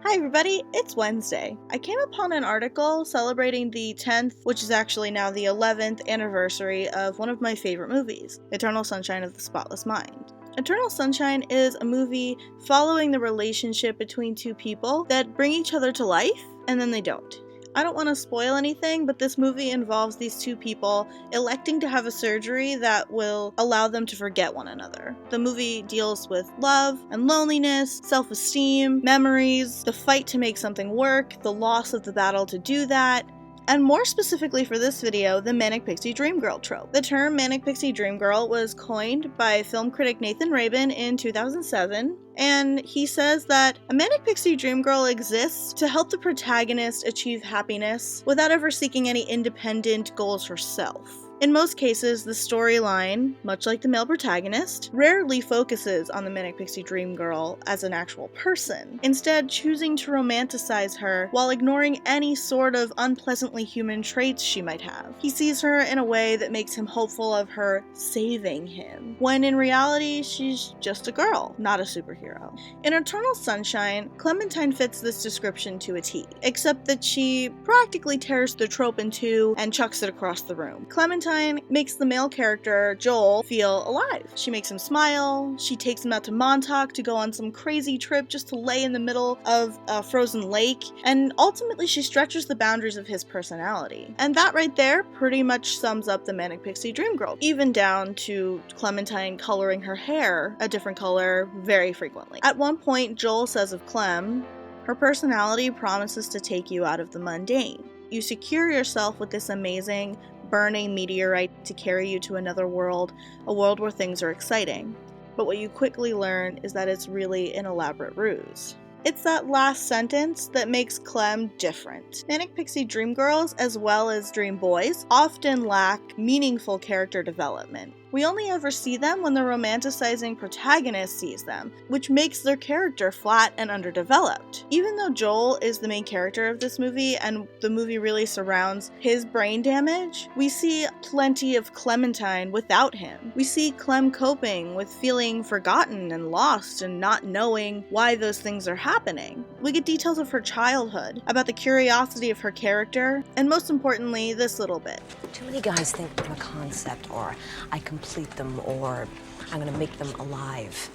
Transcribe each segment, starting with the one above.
Hi everybody, it's Wednesday. I came upon an article celebrating the 10th, which is actually now the 11th anniversary of one of my favorite movies, Eternal Sunshine of the Spotless Mind. Eternal Sunshine is a movie following the relationship between two people that bring each other to life, and then they don't. I don't want to spoil anything, but this movie involves these two people electing to have a surgery that will allow them to forget one another. The movie deals with love and loneliness, self-esteem, memories, the fight to make something work, the loss of the battle to do that, and more specifically for this video, the Manic Pixie Dream Girl trope. The term Manic Pixie Dream Girl was coined by film critic Nathan Rabin in 2007, and he says that a Manic Pixie Dream Girl exists to help the protagonist achieve happiness without ever seeking any independent goals herself. In most cases, the storyline, much like the male protagonist, rarely focuses on the Manic Pixie Dream Girl as an actual person, instead choosing to romanticize her while ignoring any sort of unpleasantly human traits she might have. He sees her in a way that makes him hopeful of her saving him, when in reality she's just a girl, not a superhero. In Eternal Sunshine, Clementine fits this description to a T, except that she practically tears the trope in two and chucks it across the room. Clementine makes the male character, Joel, feel alive. She makes him smile, she takes him out to Montauk to go on some crazy trip just to lay in the middle of a frozen lake, and ultimately she stretches the boundaries of his personality. And that right there pretty much sums up the Manic Pixie Dream Girl, even down to Clementine coloring her hair a different color very frequently. At one point, Joel says of Clem, "Her personality promises to take you out of the mundane. You secure yourself with this amazing, burning meteorite to carry you to another world, a world where things are exciting. But what you quickly learn is that it's really an elaborate ruse." It's that last sentence that makes Clem different. Manic Pixie Dream Girls, as well as Dream Boys, often lack meaningful character development. We only ever see them when the romanticizing protagonist sees them, which makes their character flat and underdeveloped. Even though Joel is the main character of this movie and the movie really surrounds his brain damage, we see plenty of Clementine without him. We see Clem coping with feeling forgotten and lost and not knowing why those things are happening. We get details of her childhood, about the curiosity of her character, and most importantly, this little bit. Too many guys think I'm a concept, or I complete them, or I'm gonna make them alive.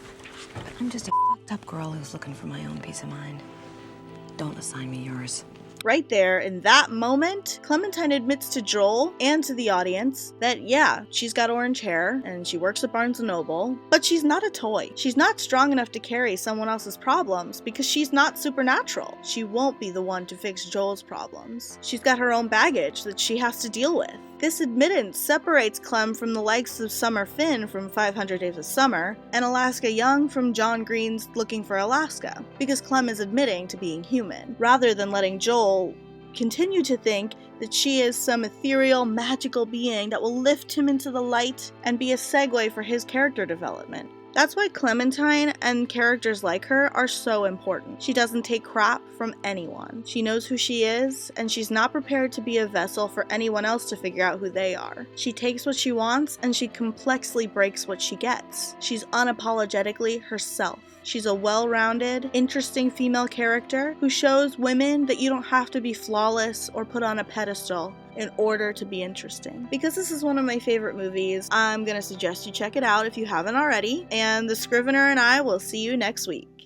But I'm just a fucked up girl who's looking for my own peace of mind. Don't assign me yours. Right there, in that moment, Clementine admits to Joel and to the audience that, yeah, she's got orange hair and she works at Barnes & Noble, but she's not a toy. She's not strong enough to carry someone else's problems because she's not supernatural. She won't be the one to fix Joel's problems. She's got her own baggage that she has to deal with. This admittance separates Clem from the likes of Summer Finn from 500 Days of Summer, and Alaska Young from John Green's Looking for Alaska, because Clem is admitting to being human, rather than letting Joel continue to think that she is some ethereal, magical being that will lift him into the light and be a segue for his character development. That's why Clementine and characters like her are so important. She doesn't take crap from anyone. She knows who she is, and she's not prepared to be a vessel for anyone else to figure out who they are. She takes what she wants, and she complexly breaks what she gets. She's unapologetically herself. She's a well-rounded, interesting female character who shows women that you don't have to be flawless or put on a pedestal in order to be interesting. Because this is one of my favorite movies, I'm gonna suggest you check it out if you haven't already, and the Scrivener and I will see you next week.